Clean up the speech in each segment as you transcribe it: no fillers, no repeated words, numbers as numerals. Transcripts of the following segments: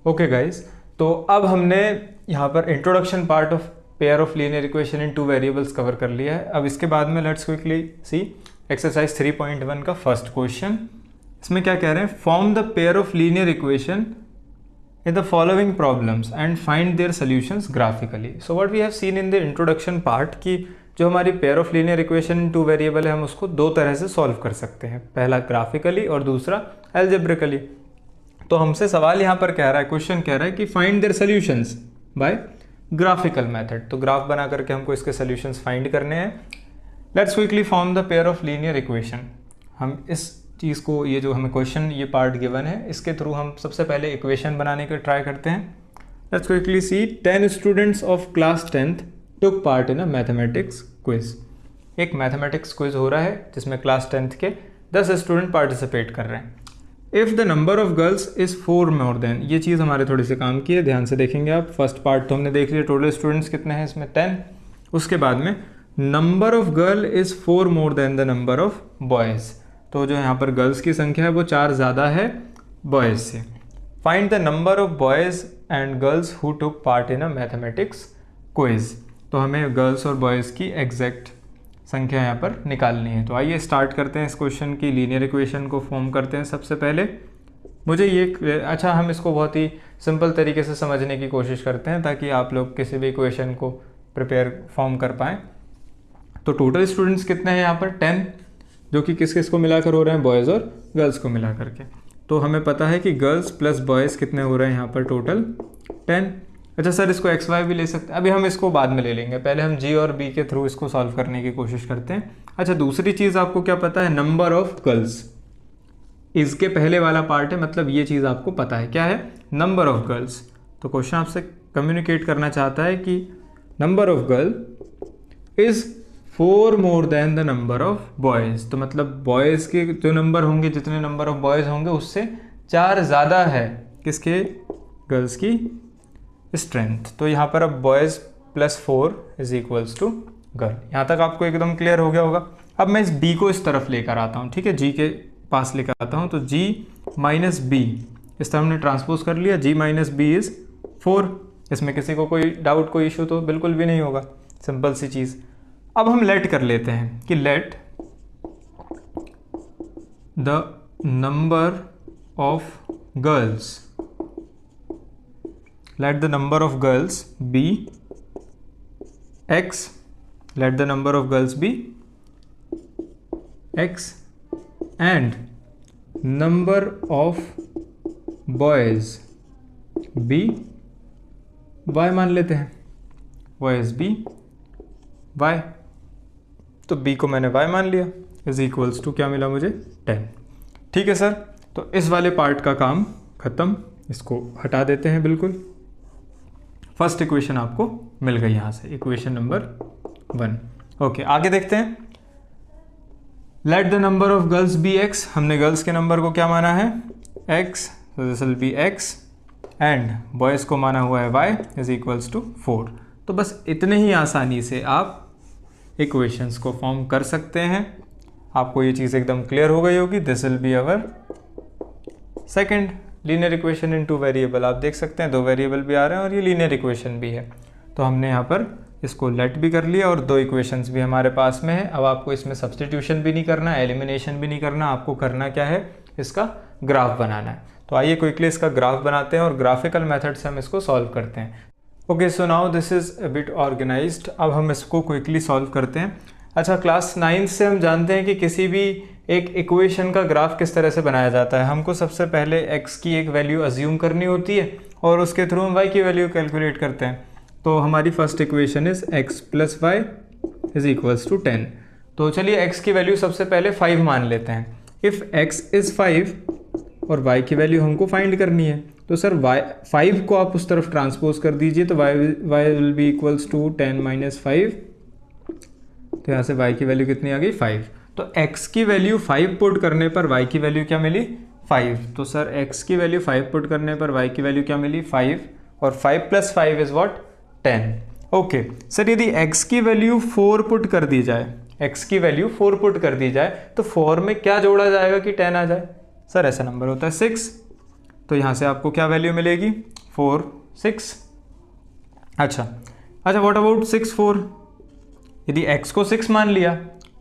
Okay guys, तो अब हमने यहाँ पर introduction part of pair of linear equation in two variables cover कर लिया है। अब इसके बाद में लेट्स क्विकली सी एक्सरसाइज 3.1 का फर्स्ट क्वेश्चन। इसमें क्या कह रहे हैं, form the pair of linear equation in the following problems and find their solutions graphically. So what we have seen in the introduction part कि जो हमारी pair of linear equation in two variable है हम उसको दो तरह से solve कर सकते हैं, पहला ग्राफिकली और दूसरा एल्जेब्रिकली। तो हमसे सवाल यहाँ पर कह रहा है, क्वेश्चन कह रहा है कि find there solutions by graphical method. तो ग्राफ बना करके हमको इसके सॉल्यूशंस फाइंड करने हैं। Let's quickly form the pair of linear equation. हम इस चीज़ को, ये जो हमें क्वेश्चन ये पार्ट गिवन है, इसके थ्रू हम सबसे पहले इक्वेशन बनाने का ट्राई करते हैं। Let's quickly C 10 students of class 10th took part in a mathematics quiz. एक मैथमेटिक्स क्विज हो रहा है जिसमें क्लास 10th के 10 स्टूडेंट पार्टिसिपेट कर रहे हैं। If the number of girls is 4 more than, ये चीज़ हमारे थोड़ी सी काम की है, ध्यान से देखेंगे आप। फर्स्ट पार्ट तो हमने देख लिया, टोटल स्टूडेंट्स कितने हैं इसमें 10। उसके बाद में number of girl is 4 more than the number of boys. तो जो यहाँ पर गर्ल्स की संख्या है वो 4 ज़्यादा है बॉयज़ से। Find the number of boys and girls who took part in a mathematics quiz. तो हमें गर्ल्स और बॉयज़ की एग्जैक्ट संख्या यहाँ पर निकालनी है। तो आइए स्टार्ट करते हैं इस क्वेश्चन की लीनियर इक्वेशन को फॉर्म करते हैं। सबसे पहले मुझे ये हम इसको बहुत ही सिंपल तरीके से समझने की कोशिश करते हैं ताकि आप लोग किसी भी इक्वेशन को प्रिपेयर फॉर्म कर पाएँ। तो टोटल स्टूडेंट्स कितने हैं यहाँ पर 10, जो कि किस किस को मिलाकर हो रहे हैं, बॉयज़ और गर्ल्स को मिला करके। तो हमें पता है कि गर्ल्स प्लस बॉयज़ कितने हो रहे हैं यहाँ पर टोटल 10। अच्छा सर, इसको एक्स वाई भी ले सकते हैं, अभी हम इसको बाद में ले लेंगे, पहले हम जी और बी के थ्रू इसको सॉल्व करने की कोशिश करते हैं। अच्छा, दूसरी चीज़ आपको क्या पता है, नंबर ऑफ गर्ल्स। इसके पहले वाला पार्ट है, मतलब ये चीज़ आपको पता है, क्या है, नंबर ऑफ गर्ल्स। तो क्वेश्चन आपसे कम्युनिकेट करना चाहता है कि number of girl is 4 more than the number of boys. तो मतलब बॉयज़ के जो नंबर होंगे, जितने नंबर ऑफ बॉयज़ होंगे उससे 4 ज़्यादा है किसके, गर्ल्स की स्ट्रेंथ। तो यहाँ पर अब boys plus 4 is equals to girl. यहाँ तक आपको एकदम क्लियर हो गया होगा। अब मैं इस बी को इस तरफ लेकर आता हूँ, ठीक है, जी के पास लेकर आता हूँ। तो जी माइनस बी इस तरह हमने ट्रांसपोज कर लिया, जी माइनस बी इज़ 4। इसमें किसी को कोई डाउट, कोई इशू तो बिल्कुल भी नहीं होगा, सिंपल सी चीज़। अब हम लेट कर लेते हैं कि let the number of girls, let the number of girls be x, let the number of girls be x and number of boys be y मान लेते हैं, boys be y। तो b को मैंने y मान लिया, इज इक्वल्स टू क्या मिला मुझे, 10। ठीक है सर, तो इस वाले पार्ट का काम खत्म, इसको हटा देते हैं बिल्कुल। फर्स्ट इक्वेशन आपको मिल गई यहाँ से, इक्वेशन नंबर 1। ओके, आगे देखते हैं। Let the number of girls be x, हमने गर्ल्स के नंबर को क्या माना है, x, so this will be x and boys को माना हुआ है y इज इक्वल्स टू 4। तो बस इतने ही आसानी से आप इक्वेशंस को फॉर्म कर सकते हैं। आपको ये चीज़ एकदम क्लियर हो गई होगी। This will be our second linear equation in two variable. आप देख सकते हैं 2 वेरिएबल भी आ रहे हैं और ये लीनियर इक्वेशन भी है। तो हमने यहाँ पर इसको लेट भी कर लिया और 2 इक्वेशंस भी हमारे पास में है। अब आपको इसमें सब्स्टिट्यूशन भी नहीं करना, एलिमिनेशन भी नहीं करना, आपको करना क्या है, इसका ग्राफ बनाना है। तो आइए क्विकली इसका ग्राफ बनाते हैं और ग्राफिकल मेथड से हम इसको सॉल्व करते हैं। Okay, so now this is a bit organised. अब हम इसको क्विकली सॉल्व करते हैं। अच्छा, क्लास 9 से हम जानते हैं कि किसी भी एक इक्वेशन का ग्राफ किस तरह से बनाया जाता है। हमको सबसे पहले x की एक वैल्यू अज्यूम करनी होती है और उसके थ्रू हम y की वैल्यू कैलकुलेट करते हैं। तो हमारी first equation is x plus y is equals to 10। तो चलिए x की वैल्यू सबसे पहले 5 मान लेते हैं। इफ़ x इज़ 5 और y की वैल्यू हमको फाइंड करनी है, तो सर 5 को आप उस तरफ ट्रांसपोज कर दीजिए, तो y will be equals to 10 minus 5। तो यहाँ से y की वैल्यू कितनी आ गई, 5। तो x की वैल्यू 5 पुट करने पर y की वैल्यू क्या मिली, 5। तो सर x की वैल्यू 5 पुट करने पर y की वैल्यू क्या मिली, 5। और 5 plus 5 is what, 10। Okay sir, यदि x की वैल्यू 4 पुट कर दी जाए, x की वैल्यू 4 पुट कर दी जाए तो 4 में क्या जोड़ा जाएगा कि 10 आ जाए, सर ऐसा नंबर होता है 6। तो यहाँ से आपको क्या वैल्यू मिलेगी, 4 6। अच्छा व्हाट अबाउट 6 4? यदि x को 6 मान लिया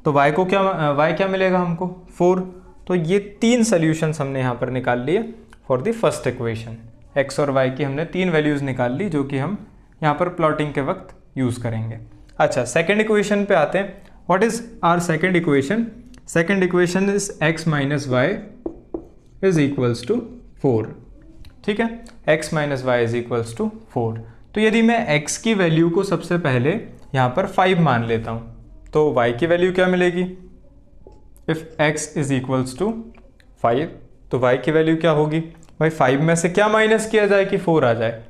तो y को y क्या मिलेगा हमको 4। तो ये 3 सॉल्यूशंस हमने यहाँ पर निकाल लिए for the first equation. x और y की हमने 3 वैल्यूज़ निकाल ली जो कि हम यहाँ पर प्लॉटिंग के वक्त यूज़ करेंगे। अच्छा सेकेंड इक्वेशन पे आते हैं। What is our second equation? Second equation is x minus y is equals to 4। ठीक है, x minus y is equals to 4। तो यदि मैं x की वैल्यू को सबसे पहले यहाँ पर 5 मान लेता हूँ तो y की वैल्यू क्या मिलेगी? If x is equals to 5 तो y की वैल्यू क्या होगी? भाई 5 में से क्या माइनस किया जाए कि 4 आ जाए?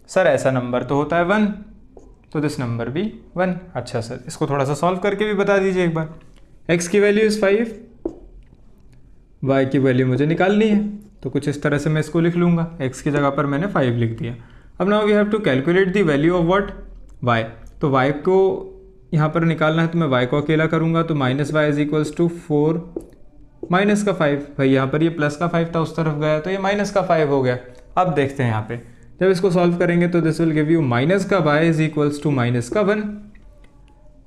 सर ऐसा नंबर तो होता है 1, तो दिस नंबर भी 1। अच्छा सर, इसको थोड़ा सा सॉल्व करके भी बता दीजिए एक बार। x की वैल्यू इज़ 5, y की वैल्यू मुझे निकालनी है, तो कुछ इस तरह से मैं इसको लिख लूँगा। x की जगह पर मैंने 5 लिख दिया। अब now we have to calculate the value of what? y। तो y को यहाँ पर निकालना है तो मैं y को अकेला करूँगा, तो minus y is equals to 4 minus का 5। भाई यहाँ पर ये प्लस का 5 था, उस तरफ गया तो ये माइनस का 5 हो गया। अब देखते हैं यहाँ पे जब इसको सॉल्व करेंगे तो this will give you minus का y is equals to minus का 1।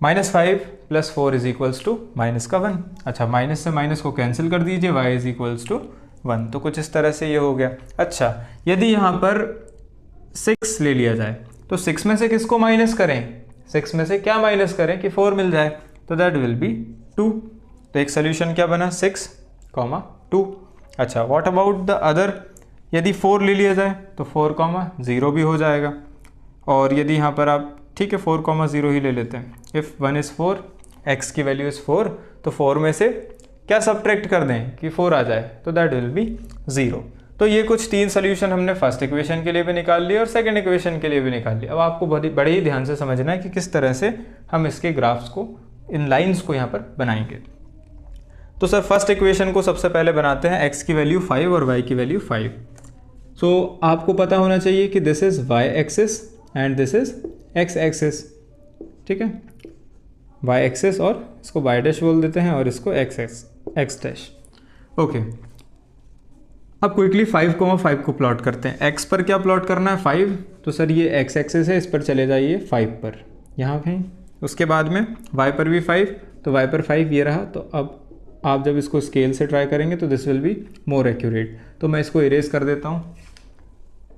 Minus 5 plus 4 is equals to minus का 1। अच्छा माइनस से माइनस को कैंसिल कर दीजिए, y इज इक्वल्स टू 1। तो कुछ इस तरह से ये हो गया। अच्छा यदि यहाँ पर 6 ले लिया जाए तो 6 में से किसको माइनस करें? 6 में से क्या माइनस करें कि 4 मिल जाए? तो दैट विल बी 2। तो एक सोल्यूशन क्या बना? 6, 2। अच्छा व्हाट अबाउट द अदर? यदि 4 ले लिया जाए तो 4, 0 भी हो जाएगा। और यदि यहाँ पर आप ठीक है 4, 0 ही ले लेते हैं। इफ़ 1 इज़ 4, x की वैल्यू इज़ 4, तो 4 में से क्या सब्ट्रैक्ट कर दें कि 4 आ जाए? तो दैट विल बी 0। तो ये कुछ 3 सोल्यूशन हमने फर्स्ट इक्वेशन के लिए भी निकाल लिए और सेकंड इक्वेशन के लिए भी निकाल लिया। अब आपको बड़े ही ध्यान से समझना है कि किस तरह से हम इसके ग्राफ्स को, इन लाइन्स को यहाँ पर बनाएंगे। तो सर फर्स्ट इक्वेशन को सबसे पहले बनाते हैं। x की वैल्यू 5 और y की वैल्यू 5। सो आपको पता होना चाहिए कि this is y axis and this is x axis. ठीक है, y एक्सिस और इसको y डैश बोल देते हैं और इसको x डैश। ओके, अब क्विकली 5,5 को प्लॉट करते हैं। x पर क्या प्लॉट करना है? 5। तो सर ये x एक्सिस है, इस पर चले जाइए 5 पर, यहाँ कहीं। उसके बाद में y पर भी 5, तो y पर 5 ये रहा। तो अब आप जब इसको स्केल से ट्राई करेंगे तो this will be more accurate. तो मैं इसको इरेज कर देता हूँ,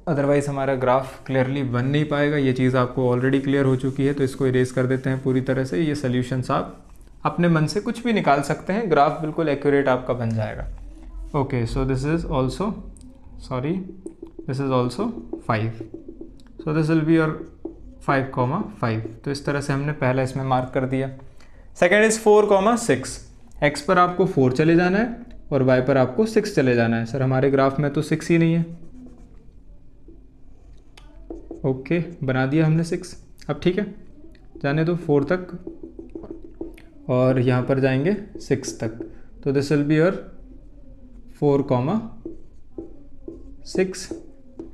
अदरवाइज़ हमारा ग्राफ क्लियरली बन नहीं पाएगा। ये चीज़ आपको ऑलरेडी क्लियर हो चुकी है, तो इसको इरेज कर देते हैं पूरी तरह से। ये सोल्यूशंस आप अपने मन से कुछ भी निकाल सकते हैं, ग्राफ बिल्कुल एक्यूरेट आपका बन जाएगा। Okay, so this is also 5, so this will be your 5,5। तो इस तरह से हमने पहला इसमें मार्क कर दिया। Second is 4,6। x पर आपको 4 चले जाना है और y पर आपको 6 चले जाना है। सर हमारे ग्राफ में तो 6 ही नहीं है। ओके, बना दिया हमने 6। अब ठीक है, जाने दो 4 तक और यहाँ पर जाएंगे 6 तक। तो this will be your 4,6।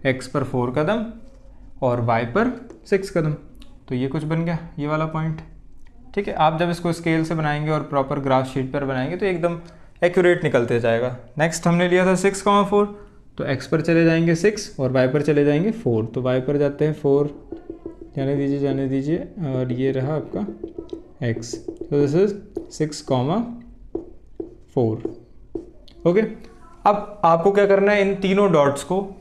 x पर 4 कदम और y पर 6 कदम। तो ये कुछ बन गया, ये वाला पॉइंट। ठीक है, आप जब इसको स्केल से बनाएंगे और प्रॉपर ग्राफ शीट पर बनाएंगे तो एकदम एक्यूरेट निकलते जाएगा। नेक्स्ट हमने लिया था 6,4। तो x पर चले जाएंगे 6 और y पर चले जाएंगे 4। तो y पर जाते हैं 4, जाने दीजिए और ये रहा आपका x। तो दिस इज 6,4। ओके, अब आपको क्या करना है? इन तीनों डॉट्स को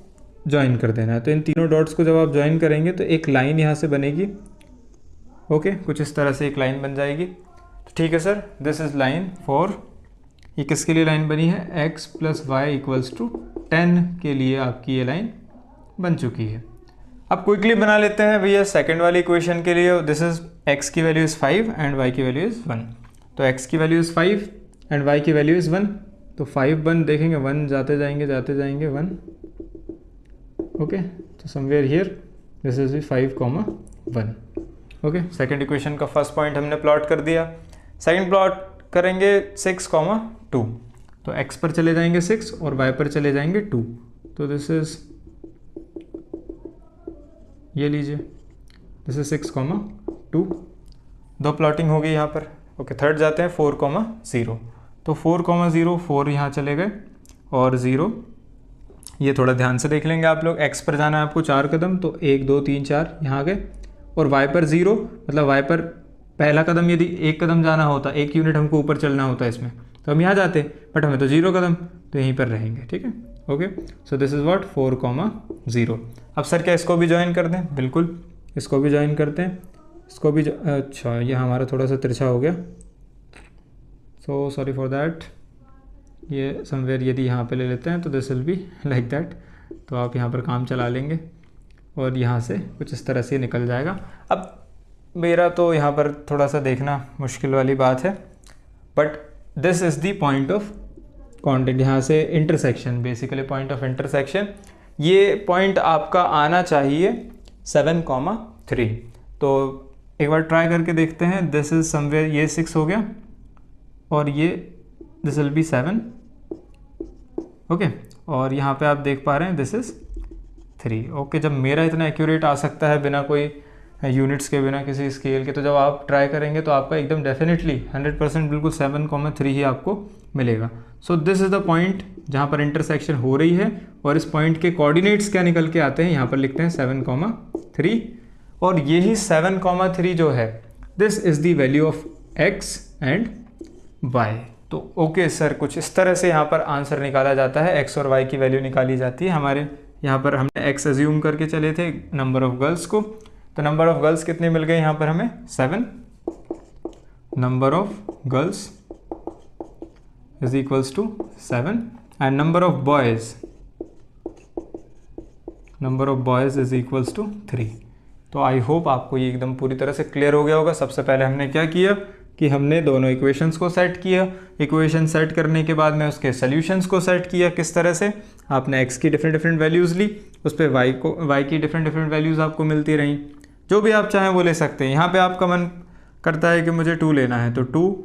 ज्वाइन कर देना है। तो इन तीनों डॉट्स को जब आप ज्वाइन करेंगे तो एक लाइन यहाँ से बनेगी। ओके, कुछ इस तरह से एक लाइन बन जाएगी। तो ठीक है sir, this is line for, ये किसके लिए लाइन बनी है? x plus y equals to 10 के लिए आपकी ये लाइन बन चुकी है। अब क्विकली बना लेते हैं भैया सेकंड वाली इक्वेशन के लिए। दिस इज x की वैल्यू इज़ 5 एंड y की वैल्यू इज़ 1। तो x की वैल्यू इज़ 5 एंड y की वैल्यू इज़ 1। तो 5 1 देखेंगे, 1 जाते जाएंगे 1। ओके, तो somewhere here this is 5,1। Okay, second equation का फर्स्ट पॉइंट हमने प्लॉट कर दिया। सेकेंड प्लॉट करेंगे 6,2। तो x पर चले जाएंगे 6 और y पर चले जाएंगे 2। तो दिस इज, ये लीजिए, दिस इज 6,2। दो प्लॉटिंग हो गई यहाँ पर। ओके, थर्ड जाते हैं 4,0। तो 4,0, 4 यहाँ चले गए और 0 ये थोड़ा ध्यान से देख लेंगे आप लोग। x पर जाना है आपको 4 कदम, तो 1 2 3 4 यहाँ आ गए, और y पर 0, मतलब y पर पहला कदम यदि 1 कदम जाना होता, 1 यूनिट हमको ऊपर चलना होता इसमें, तो हम यहाँ जाते, बट हमें तो 0 कदम, तो यहीं पर रहेंगे। ठीक है, okay. So this is what 4,0। अब सर क्या इसको भी ज्वाइन कर दें? बिल्कुल, इसको भी ज्वाइन करते हैं, इसको भी अच्छा ये हमारा थोड़ा सा तिरछा हो गया, सो सॉरी फॉर दैट। ये समवेयर यदि यहाँ पे ले लेते हैं तो this will be like that, तो आप यहाँ पर काम चला लेंगे और यहाँ से कुछ इस तरह से निकल जाएगा। अब मेरा तो यहाँ पर थोड़ा सा देखना मुश्किल वाली बात है, but this is the point of contact, यहाँ से intersection, basically point of intersection. ये पॉइंट आपका आना चाहिए 7,3। तो एक बार ट्राई करके देखते हैं। दिस इज़ समवेयर, ये 6 हो गया और ये दिस विल बी 7, ओके। और यहाँ पे आप देख पा रहे हैं दिस इज़ 3, ओके। जब मेरा इतना एक्यूरेट आ सकता है बिना कोई यूनिट्स के, बिना किसी स्केल के, तो जब आप ट्राई करेंगे तो आपका एकदम डेफिनेटली 100% बिल्कुल 7,3 ही आपको मिलेगा। So this is the point जहाँ पर इंटरसेक्शन हो रही है, और इस पॉइंट के कोऑर्डिनेट्स क्या निकल के आते हैं, यहाँ पर लिखते हैं 7,3, और यही 7,3 जो है this is the value of x and y। तो ओके सर, कुछ इस तरह से यहाँ पर आंसर निकाला जाता है, x और y की वैल्यू निकाली जाती है। हमारे यहाँ पर हमने x एज्यूम करके चले थे नंबर ऑफ गर्ल्स को, तो नंबर ऑफ गर्ल्स कितने मिल गए यहाँ पर हमें? 7। Number of girls is equals to 7 and number of boys is equals to 3। तो आई होप आपको ये एकदम पूरी तरह से क्लियर हो गया होगा। सबसे पहले हमने क्या किया कि हमने दोनों इक्वेशंस को सेट किया। इक्वेशन सेट करने के बाद में उसके सॉल्यूशंस को सेट किया। किस तरह से? आपने x की डिफरेंट वैल्यूज़ ली, उस पर y की डिफरेंट वैल्यूज़ आपको मिलती रहीं। जो भी आप चाहें वो ले सकते हैं। यहाँ पे आपका मन करता है कि मुझे 2 लेना है, तो 2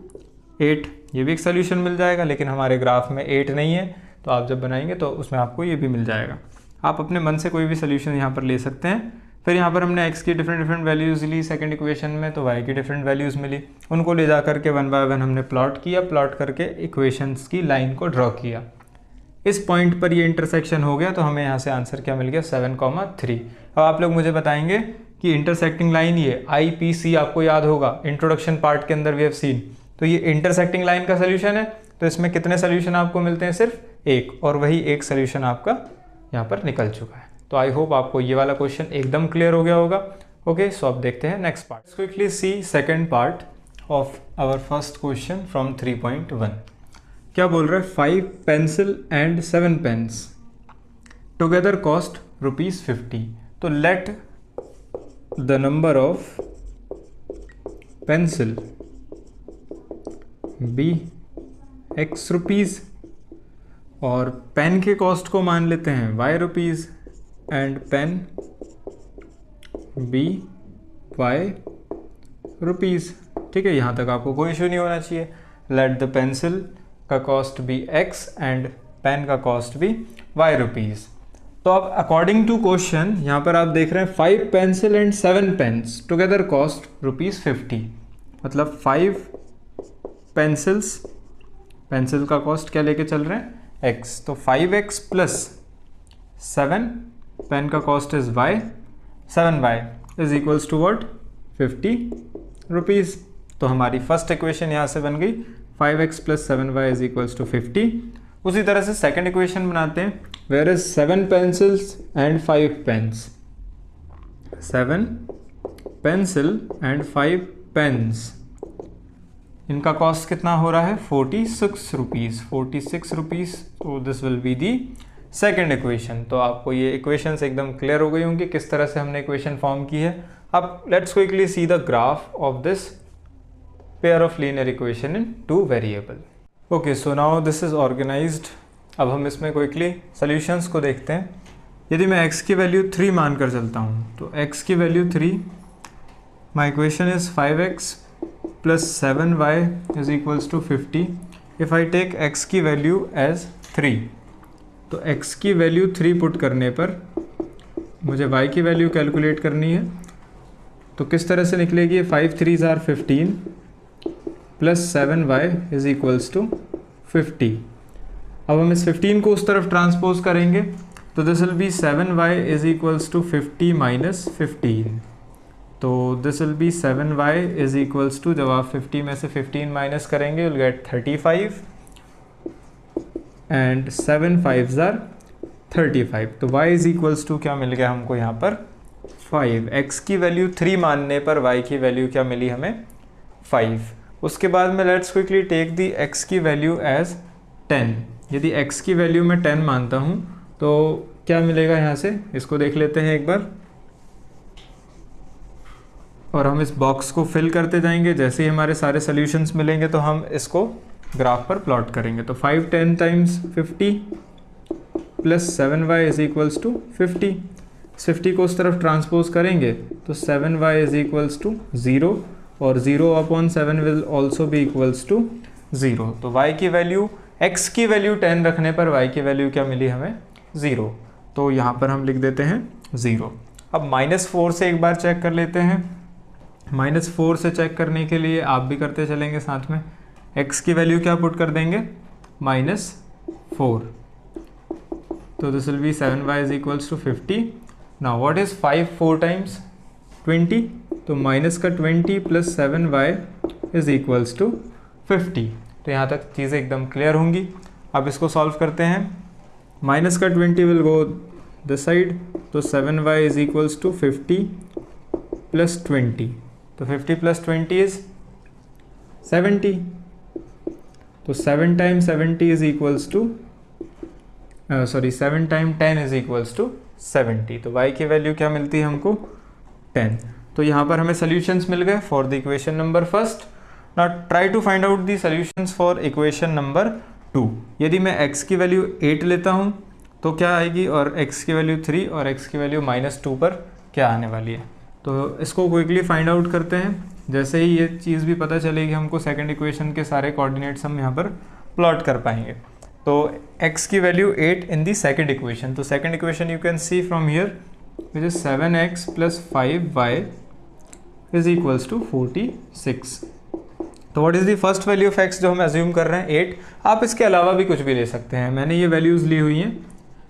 8 ये भी एक सोल्यूशन मिल जाएगा, लेकिन हमारे ग्राफ में 8 नहीं है, तो आप जब बनाएंगे तो उसमें आपको ये भी मिल जाएगा। आप अपने मन से कोई भी सोल्यूशन यहाँ पर ले सकते हैं। फिर यहाँ पर हमने x की डिफरेंट वैल्यूज़ ली सेकंड इक्वेशन में, तो y की डिफरेंट वैल्यूज़ मिली, उनको ले जा करके 1 बाय 1 हमने प्लॉट किया, प्लॉट करके इक्वेशंस की लाइन को ड्रॉ किया। इस पॉइंट पर ये इंटरसेक्शन हो गया, तो हमें यहाँ से आंसर क्या मिल गया? 7,3। अब आप लोग मुझे बताएंगे कि इंटरसेक्टिंग लाइन, ये IPC आपको याद होगा, इंट्रोडक्शन पार्ट के अंदर वी हैव सीन, तो ये इंटरसेक्टिंग लाइन का सोल्यूशन है। तो इसमें कितने सोल्यूशन आपको मिलते हैं? सिर्फ एक, और वही एक सोल्यूशन आपका यहाँ पर निकल चुका है। तो आई होप आपको ये वाला क्वेश्चन एकदम क्लियर हो गया होगा। ओके, सो अब देखते हैं next part. Quickly see second part of our first question from 3.1। क्या बोल रहा है? 5 pencil and 7 pens together cost ₹50। तो let the number of pencil be x rupees, और पेन के कॉस्ट को मान लेते हैं y rupees, and pen be y rupees. ठीक है, यहाँ तक आपको कोई इशू नहीं होना चाहिए। लेट द पेंसिल का cost be x and pen का कॉस्ट बी y रुपीज़। तो अब अकॉर्डिंग टू क्वेश्चन यहाँ पर आप देख रहे हैं 5 pencil and 7 pens together cost ₹50। मतलब 5 पेंसिल्स, पेंसिल का कॉस्ट क्या लेके चल रहे हैं? x, तो 5x प्लस 7, पेन का cost is y, 7y is equals to what? 50 rupees. तो हमारी फर्स्ट इक्वेशन यहाँ से बन गई 5x plus 7y is equals to 50। उसी तरह से सेकंड इक्वेशन बनाते हैं, where is 7 pencils and 5 pens. 7 pencil and 5 pens, इनका कॉस्ट कितना हो रहा है? 46 रुपीज़, 46 रुपीज़। तो this will be the second equation. तो आपको ये इक्वेशंस एकदम क्लियर हो गई होंगी किस तरह से हमने इक्वेशन फॉर्म की है। अब let's quickly see the graph of this pair of linear equation in 2 variable. Okay, so now this is organized. अब हम इसमें क्विकली सॉल्यूशंस को देखते हैं। यदि मैं x की वैल्यू 3 मान कर चलता हूँ, तो x की value 3, my equation is 5x plus 7y is equals to 50। If I take x की वैल्यू एज 3, तो x की वैल्यू 3 पुट करने पर मुझे y की वैल्यू कैलकुलेट करनी है। तो किस तरह से निकलेगी? 5 3s are 15 plus 7y is equals to 50। अब हम इस 15 को उस तरफ ट्रांसपोज करेंगे, तो this will be 7y is equals to 50 minus 15। तो this will be 7y is equals to, जब आप 50 में से 15 माइनस करेंगे will get 35 and 7 5s are 35। तो y इज इक्वल्स टू क्या मिल गया हमको यहाँ पर 5। x की वैल्यू 3 मानने पर y की वैल्यू क्या मिली हमें 5। उसके बाद में let's quickly take the x की वैल्यू एज 10। यदि x की वैल्यू मैं 10 मानता हूँ तो क्या मिलेगा यहाँ से, इसको देख लेते हैं एक बार। और हम इस बॉक्स को फिल करते जाएंगे, जैसे ही हमारे सारे सॉल्यूशंस मिलेंगे तो हम इसको ग्राफ पर प्लॉट करेंगे। तो 5 10 times 50 plus 7y is equals to 50। 50 को उस तरफ ट्रांसपोज करेंगे तो 7y इज इक्वल्स टू 0 और 0 अपॉन 7 विल ऑल्सो भी इक्वल्स टू 0। तो y की वैल्यू, x की वैल्यू 10 रखने पर y की वैल्यू क्या मिली हमें 0। तो यहाँ पर हम लिख देते हैं 0। अब -4 से एक बार चेक कर लेते हैं। -4 से चेक करने के लिए आप भी करते चलेंगे साथ में। x की वैल्यू क्या पुट कर देंगे -4। तो this will be 7y is equals to 50। Now what is 5 4 times 20। तो माइनस का 20 plus 7y is equals to 50। तो यहाँ तक चीज़ें एकदम क्लियर होंगी। अब इसको सॉल्व करते हैं। माइनस का 20 विल गो दिस साइड, तो 7y is equals to 50 plus 20। तो 50 प्लस 20 इज 70। तो 7 time 70 is equals to 7 time 10 is equals to 70। तो y की वैल्यू क्या मिलती है हमको 10। तो यहाँ पर हमें सॉल्यूशंस मिल गए for the equation number first. Now try to find out the solutions for equation number 2। यदि मैं x की वैल्यू 8 लेता हूँ तो क्या आएगी, और x की वैल्यू 3 और x की वैल्यू -2 पर क्या आने वाली है। तो इसको क्विकली फाइंड आउट करते हैं। जैसे ही ये चीज़ भी पता चलेगी हमको, सेकंड इक्वेशन के सारे कोऑर्डिनेट्स हम यहाँ पर प्लॉट कर पाएंगे। तो x की value 8 in the second equation. तो second equation you can see from here which is 7x plus 5y is equals to 46। तो what is the first value of x जो हम एज्यूम कर रहे हैं 8। आप इसके अलावा भी कुछ भी ले सकते हैं, मैंने ये वैल्यूज़ ली हुई हैं,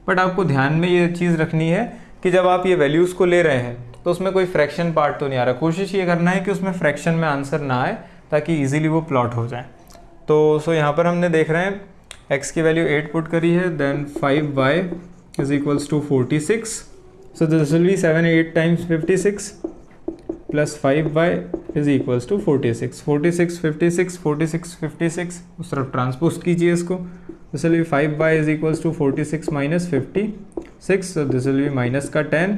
बट आपको ध्यान में ये चीज़ रखनी है कि जब आप ये वैल्यूज़ को ले रहे हैं तो उसमें कोई फ्रैक्शन पार्ट तो नहीं आ रहा। कोशिश ये करना है कि उसमें फ्रैक्शन में आंसर ना आए ताकि ईजिली वो प्लॉट हो जाए। तो यहाँ पर हमने देख रहे हैं x की वैल्यू 8 पुट करी है, then 5y is equals to 46। So this will be 7 8 times 56 plus 5y is equals to 46। 46 56 46 56 उस तरफ ट्रांसपोज कीजिए इसको। This will be 5y is equals to 46 minus 56। So this will be minus का 10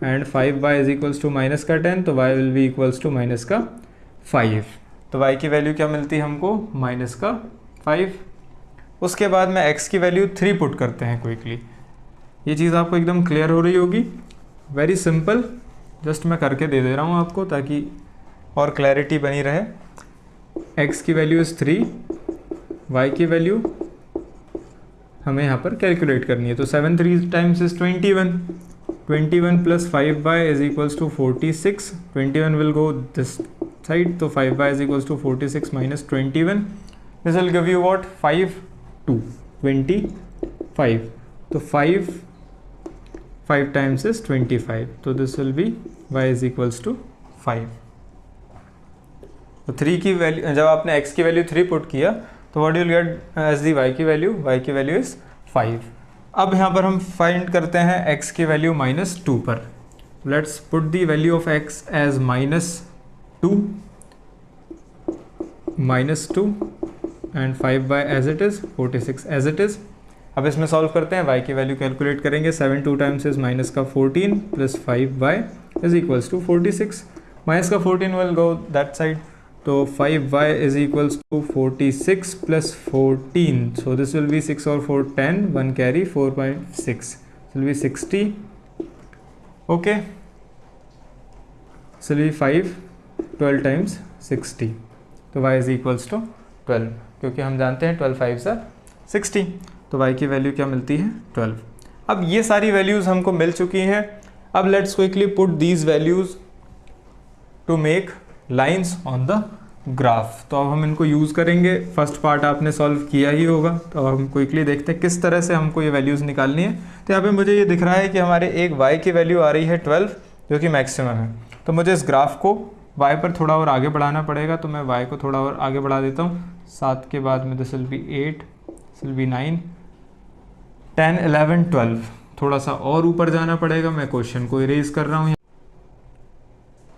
and 5y is equals to minus का 10, तो y will be equals to minus का 5। तो y की वैल्यू क्या मिलती है हमको माइनस का 5। उसके बाद में x की वैल्यू 3 पुट करते हैं क्विकली। ये चीज़ आपको एकदम क्लियर हो रही होगी, वेरी सिंपल, जस्ट मैं करके दे रहा हूँ आपको ताकि और क्लैरिटी बनी रहे। x की वैल्यू इज़ 3, y की वैल्यू हमें यहाँ पर कैलकुलेट करनी है। तो 7 3 times is 21। 21 plus 5y is equals to 46। 21 will go this side, तो 5y is equals to 46 minus 21। This will give you what 5 2 25। तो 5 टाइम्स इज 25, तो this will be y is equals to 5। तो 3 की value, जब आपने x की value 3 put किया तो what you will get as the y की वैल्यू इज 5। अब यहाँ पर हम फाइंड करते हैं x की वैल्यू -2 पर। Let's put the value of x as -2 and 5y as it is, 46 as it is. अब इसमें सॉल्व करते हैं, y की वैल्यू कैलकुलेट करेंगे। 7 2 टाइम्स इज माइनस का 14 plus 5y is equals to 46। Minus का 14 विल गो दैट साइड, तो 5y is equals to 46 plus 14। So this will be 6 और 4 10, 1 carry 4.6 will be 60। Okay, this will be 5 12 times 60, तो y is equals to 12, क्योंकि हम जानते हैं 12 5s are 60। तो y की वैल्यू क्या मिलती है 12। अब ये सारी वैल्यूज़ हमको मिल चुकी हैं। अब let's quickly put these values to make lines on the graph. तो अब हम इनको यूज़ करेंगे। फर्स्ट पार्ट आपने सॉल्व किया ही होगा, तो अब हम क्विकली देखते हैं किस तरह से हमको ये वैल्यूज़ निकालनी है। तो यहाँ पे मुझे ये दिख रहा है कि हमारे एक y की वैल्यू आ रही है 12 जो कि मैक्सिमम है। तो मुझे इस ग्राफ को y पर थोड़ा और आगे बढ़ाना पड़ेगा, तो मैं y को थोड़ा और आगे बढ़ा देता हूँ। 7 के बाद में this will B 8, this will B 9, 10, 11, 12, थोड़ा सा और ऊपर जाना पड़ेगा। मैं क्वेश्चन को इरेज कर रहा हूँ।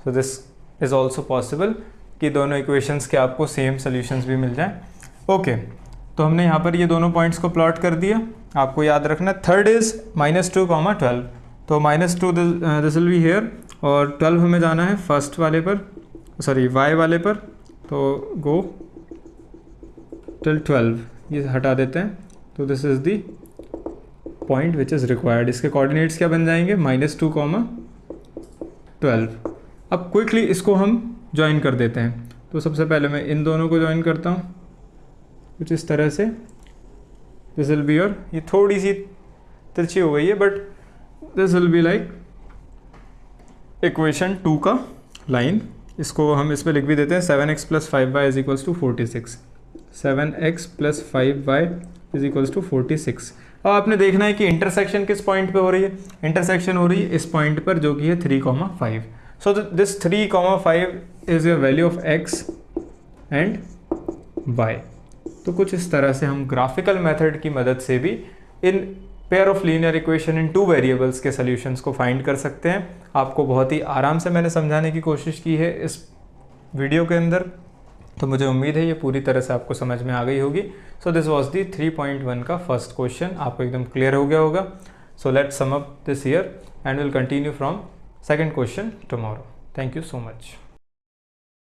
So this is also possible कि दोनों इक्वेशंस के आपको सेम सोल्यूशंस भी मिल जाएं। ओके, तो हमने यहाँ पर ये दोनों पॉइंट्स को प्लॉट कर दिया। आपको याद रखना थर्ड इज़ -2, 12, तो -2 दिस विल बी हेयर, और 12 हमें जाना है फर्स्ट वाले पर, सॉरी y वाले पर। तो गो टिल 12, ये हटा देते हैं। तो this is the point which is required. इसके कोऑर्डिनेट्स क्या बन जाएंगे? -2, 12। अब क्विकली इसको हम ज्वाइन कर देते हैं। तो सबसे पहले मैं इन दोनों को ज्वाइन करता हूँ कुछ इस तरह से। दिस विल बी योर, ये थोड़ी सी तिरछी हो गई है, but this will be like equation 2 का लाइन। इसको हम इस पर लिख भी देते हैं 7x + 5y = 46। 7x + 5y = 46। अब आपने देखना है कि इंटरसेक्शन किस पॉइंट पे हो रही है। इंटरसेक्शन हो रही है इस पॉइंट पर जो कि है 3,5। So this 3,5 is your value of x and y। तो कुछ इस तरह से हम ग्राफिकल मेथड की मदद से भी in pair of linear equation in 2 variables के सॉल्यूशंस को फाइंड कर सकते हैं। आपको बहुत ही आराम से मैंने समझाने की कोशिश की है इस वीडियो के अंदर, तो मुझे उम्मीद है ये पूरी तरह से आपको समझ में आ गई होगी। सो दिस वाज दी 3.1 का फर्स्ट क्वेश्चन। आपको एकदम क्लियर हो गया होगा। So let's sum up this year and will continue from second question tomorrow. Thank you so much.